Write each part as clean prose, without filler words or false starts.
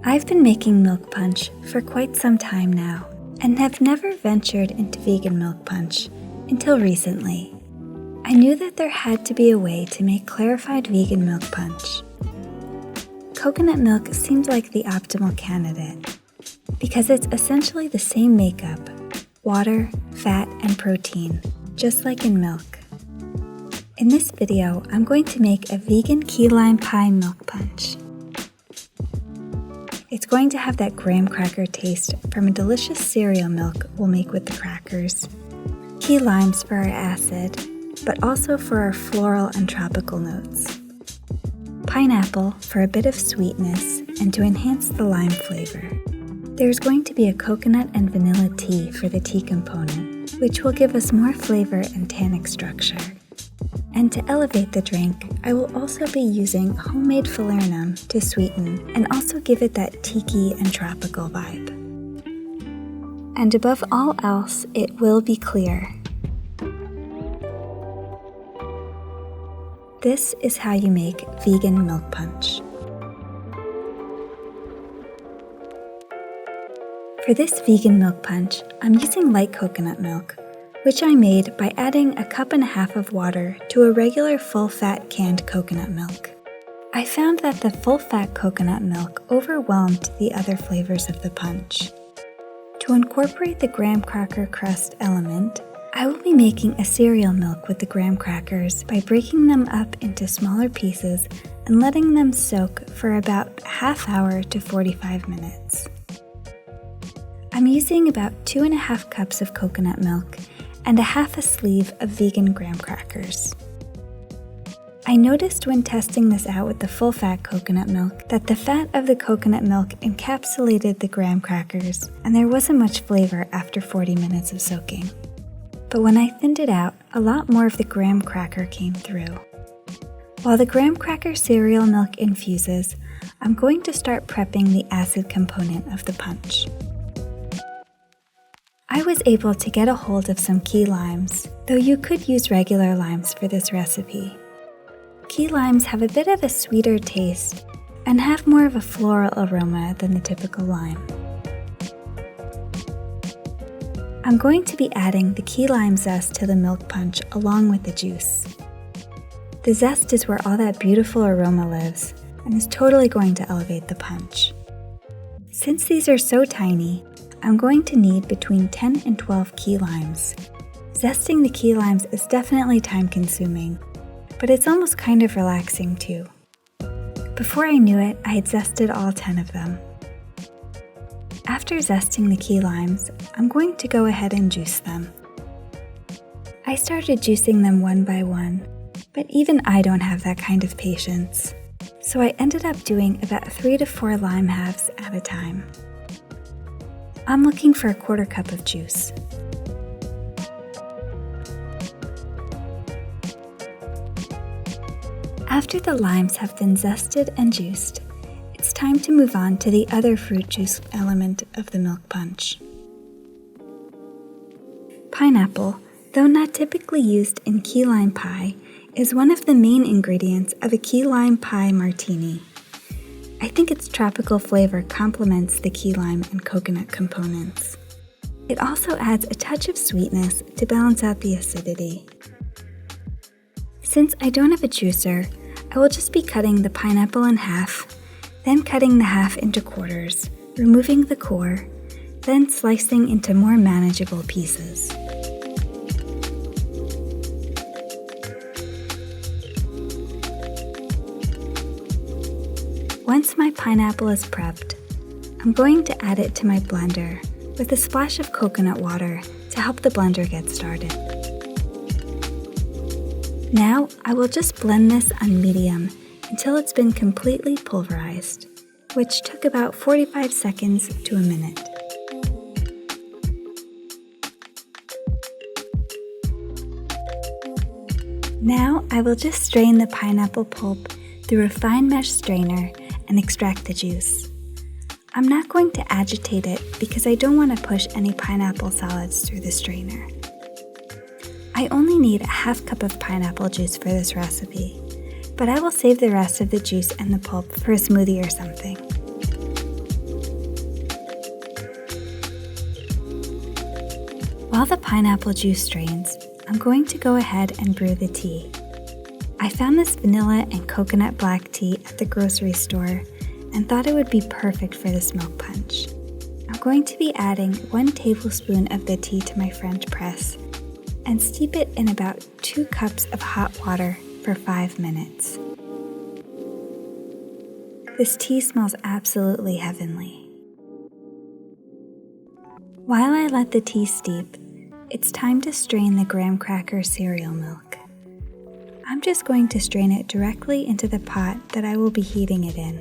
I've been making milk punch for quite some time now and have never ventured into vegan milk punch until recently. I knew that there had to be a way to make clarified vegan milk punch. Coconut milk seemed like the optimal candidate because it's essentially the same makeup: water, fat, and protein, just like in milk. In this video, I'm going to make a vegan key lime pie milk punch. It's going to have that graham cracker taste from a delicious cereal milk we'll make with the crackers. Key limes for our acid, but also for our floral and tropical notes. Pineapple for a bit of sweetness and to enhance the lime flavor. There's going to be a coconut and vanilla tea for the tea component, which will give us more flavor and tannic structure. And to elevate the drink, I will also be using homemade falernum to sweeten and also give it that tiki and tropical vibe. And above all else, it will be clear. This is how you make vegan milk punch. For this vegan milk punch, I'm using light coconut milk, which I made by adding 1.5 cups of water to a regular full-fat canned coconut milk. I found that the full-fat coconut milk overwhelmed the other flavors of the punch. To incorporate the graham cracker crust element, I will be making a cereal milk with the graham crackers by breaking them up into smaller pieces and letting them soak for about ½ hour to 45 minutes. I'm using about 2.5 cups of coconut milk and 1/2 sleeve of vegan graham crackers. I noticed when testing this out with the full-fat coconut milk that the fat of the coconut milk encapsulated the graham crackers, and there wasn't much flavor after 40 minutes of soaking. But when I thinned it out, a lot more of the graham cracker came through. While the graham cracker cereal milk infuses, I'm going to start prepping the acid component of the punch. I was able to get a hold of some key limes, though you could use regular limes for this recipe. Key limes have a bit of a sweeter taste and have more of a floral aroma than the typical lime. I'm going to be adding the key lime zest to the milk punch along with the juice. The zest is where all that beautiful aroma lives and is totally going to elevate the punch. Since these are so tiny, I'm going to need between 10 and 12 key limes. Zesting the key limes is definitely time-consuming, but it's almost kind of relaxing too. Before I knew it, I had zested all 10 of them. After zesting the key limes, I'm going to go ahead and juice them. I started juicing them one by one, but even I don't have that kind of patience, so I ended up doing about 3 to 4 lime halves at a time. I'm looking for 1/4 cup of juice. After the limes have been zested and juiced, it's time to move on to the other fruit juice element of the milk punch. Pineapple, though not typically used in key lime pie, is one of the main ingredients of a key lime pie martini. I think its tropical flavor complements the key lime and coconut components. It also adds a touch of sweetness to balance out the acidity. Since I don't have a juicer, I will just be cutting the pineapple in half, then cutting the half into quarters, removing the core, then slicing into more manageable pieces. Once my pineapple is prepped, I'm going to add it to my blender with a splash of coconut water to help the blender get started. Now I will just blend this on medium until it's been completely pulverized, which took about 45 seconds to a minute. Now I will just strain the pineapple pulp through a fine mesh strainer and extract the juice. I'm not going to agitate it because I don't want to push any pineapple solids through the strainer. I only need 1/2 cup of pineapple juice for this recipe, but I will save the rest of the juice and the pulp for a smoothie or something. While the pineapple juice strains, I'm going to go ahead and brew the tea. I found this vanilla and coconut black tea at the grocery store and thought it would be perfect for this milk punch. I'm going to be adding 1 tablespoon of the tea to my French press and steep it in about 2 cups of hot water for 5 minutes. This tea smells absolutely heavenly. While I let the tea steep, it's time to strain the graham cracker cereal milk. I'm just going to strain it directly into the pot that I will be heating it in.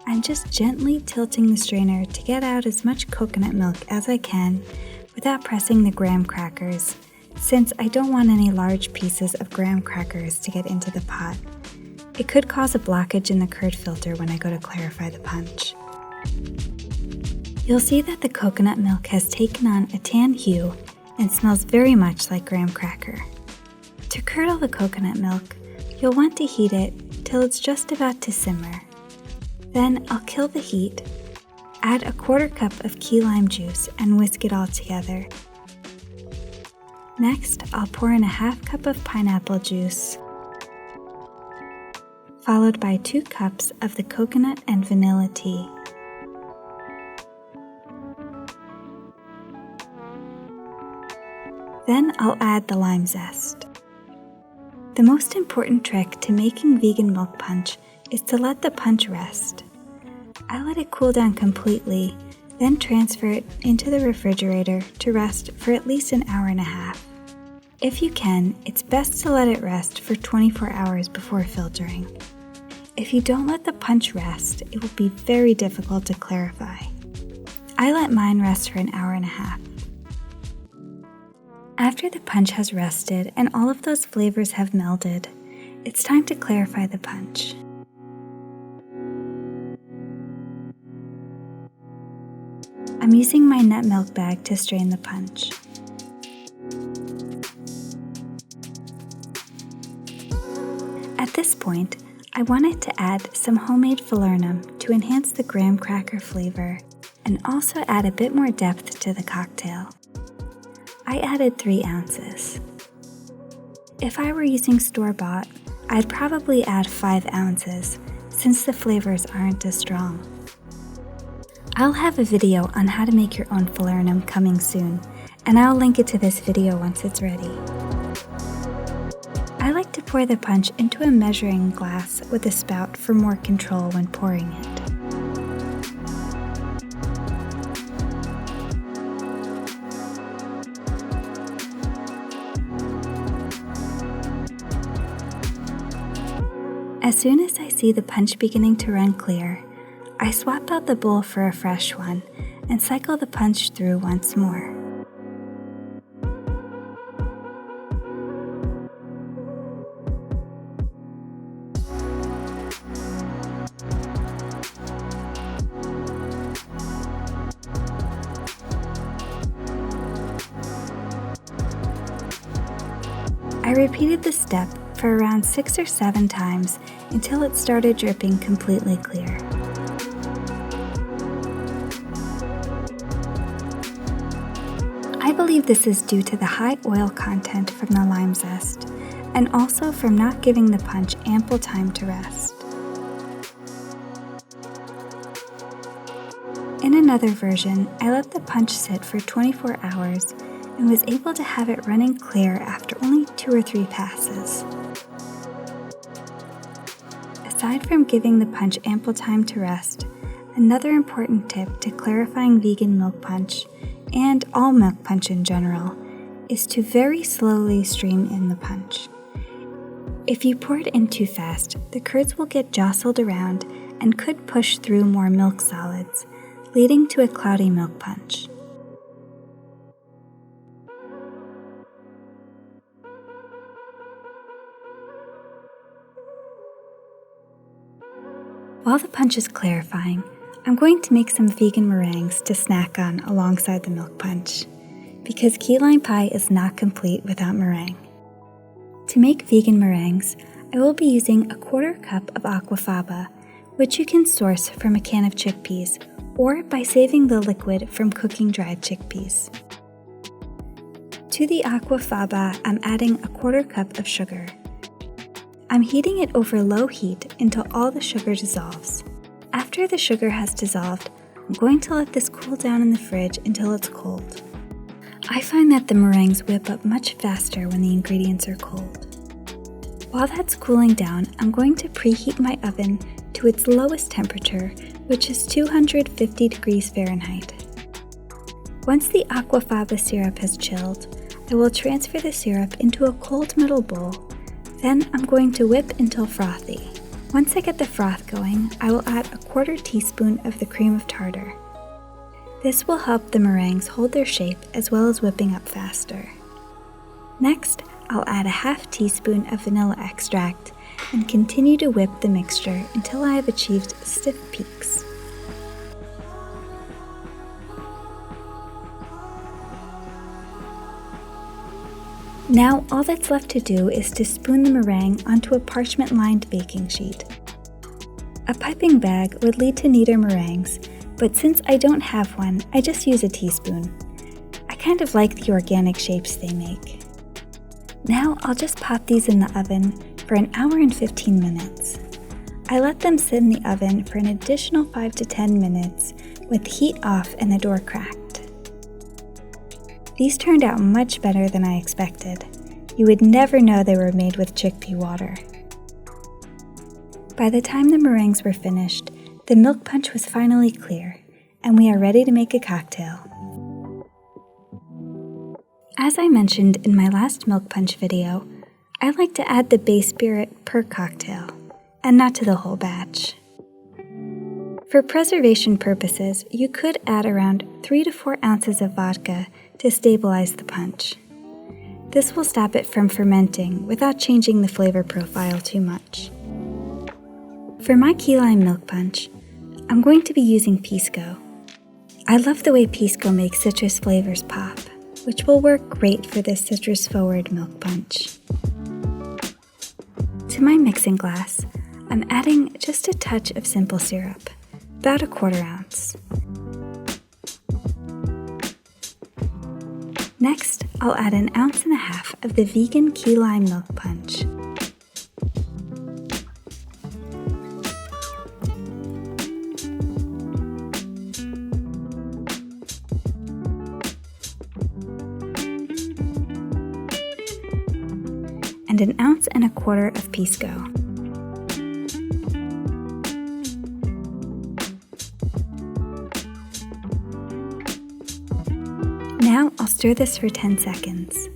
I'm just gently tilting the strainer to get out as much coconut milk as I can without pressing the graham crackers, since I don't want any large pieces of graham crackers to get into the pot. It could cause a blockage in the curd filter when I go to clarify the punch. You'll see that the coconut milk has taken on a tan hue and smells very much like graham cracker. To curdle the coconut milk, you'll want to heat it till it's just about to simmer. Then I'll kill the heat, add a 1/4 cup of key lime juice and whisk it all together. Next, I'll pour in a 1/2 cup of pineapple juice, followed by 2 cups of the coconut and vanilla tea. Then I'll add the lime zest. The most important trick to making vegan milk punch is to let the punch rest. I let it cool down completely, then transfer it into the refrigerator to rest for at least an hour and a half. If you can, it's best to let it rest for 24 hours before filtering. If you don't let the punch rest, it will be very difficult to clarify. I let mine rest for an hour and a half. After the punch has rested and all of those flavors have melded, it's time to clarify the punch. I'm using my nut milk bag to strain the punch. At this point, I wanted to add some homemade falernum to enhance the graham cracker flavor and also add a bit more depth to the cocktail. I added 3 ounces. If I were using store-bought, I'd probably add 5 ounces since the flavors aren't as strong. I'll have a video on how to make your own falernum coming soon, and I'll link it to this video once it's ready. I like to pour the punch into a measuring glass with a spout for more control when pouring it. As soon as I see the punch beginning to run clear, I swap out the bowl for a fresh one and cycle the punch through once more. I repeated this step for around 6 or 7 times until it started dripping completely clear. I believe this is due to the high oil content from the lime zest, and also from not giving the punch ample time to rest. In another version, I let the punch sit for 24 hours and was able to have it running clear after only 2 or 3 passes. Aside from giving the punch ample time to rest, another important tip to clarifying vegan milk punch, and all milk punch in general, is to very slowly stream in the punch. If you pour it in too fast, the curds will get jostled around and could push through more milk solids, leading to a cloudy milk punch. While the punch is clarifying, I'm going to make some vegan meringues to snack on alongside the milk punch, because key lime pie is not complete without meringue. To make vegan meringues, I will be using a 1/4 cup of aquafaba, which you can source from a can of chickpeas or by saving the liquid from cooking dried chickpeas. To the aquafaba, I'm adding a 1/4 cup of sugar. I'm heating it over low heat until all the sugar dissolves. After the sugar has dissolved, I'm going to let this cool down in the fridge until it's cold. I find that the meringues whip up much faster when the ingredients are cold. While that's cooling down, I'm going to preheat my oven to its lowest temperature, which is 250 degrees Fahrenheit. Once the aquafaba syrup has chilled, I will transfer the syrup into a cold metal bowl. Then I'm going to whip until frothy. Once I get the froth going, I will add a 1/4 teaspoon of the cream of tartar. This will help the meringues hold their shape as well as whipping up faster. Next, I'll add a 1/2 teaspoon of vanilla extract and continue to whip the mixture until I have achieved stiff peaks. Now all that's left to do is to spoon the meringue onto a parchment-lined baking sheet. A piping bag would lead to neater meringues, but since I don't have one, I just use a teaspoon. I kind of like the organic shapes they make. Now I'll just pop these in the oven for 1 hour and 15 minutes. I let them sit in the oven for an additional 5 to 10 minutes with the heat off and the door cracked. These turned out much better than I expected. You would never know they were made with chickpea water. By the time the meringues were finished, the milk punch was finally clear, and we are ready to make a cocktail. As I mentioned in my last milk punch video, I like to add the base spirit per cocktail, and not to the whole batch. For preservation purposes, you could add around 3 to 4 ounces of vodka to stabilize the punch. This will stop it from fermenting without changing the flavor profile too much. For my key lime milk punch, I'm going to be using Pisco. I love the way Pisco makes citrus flavors pop, which will work great for this citrus-forward milk punch. To my mixing glass, I'm adding just a touch of simple syrup, about a 1/4 ounce. Next, I'll add 1.5 ounces of the vegan key lime milk punch. And 1.25 ounces of Pisco. Now I'll stir this for 10 seconds.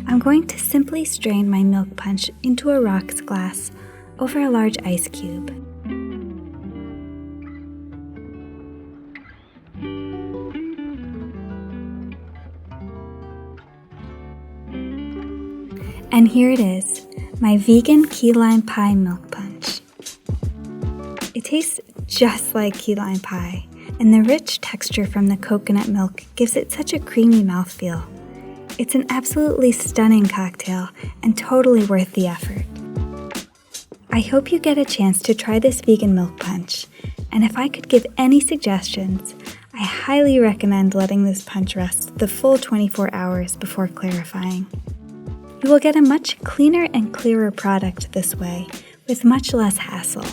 I'm going to simply strain my milk punch into a rocks glass over a large ice cube. And here it is, my vegan key lime pie milk punch. It tastes just like key lime pie, and the rich texture from the coconut milk gives it such a creamy mouthfeel. It's an absolutely stunning cocktail and totally worth the effort. I hope you get a chance to try this vegan milk punch, and if I could give any suggestions, I highly recommend letting this punch rest the full 24 hours before clarifying. You will get a much cleaner and clearer product this way, with much less hassle.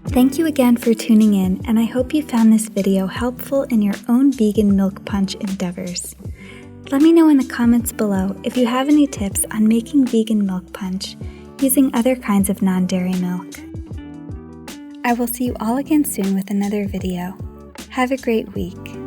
Thank you again for tuning in, and I hope you found this video helpful in your own vegan milk punch endeavors. Let me know in the comments below if you have any tips on making vegan milk punch using other kinds of non-dairy milk. I will see you all again soon with another video. Have a great week.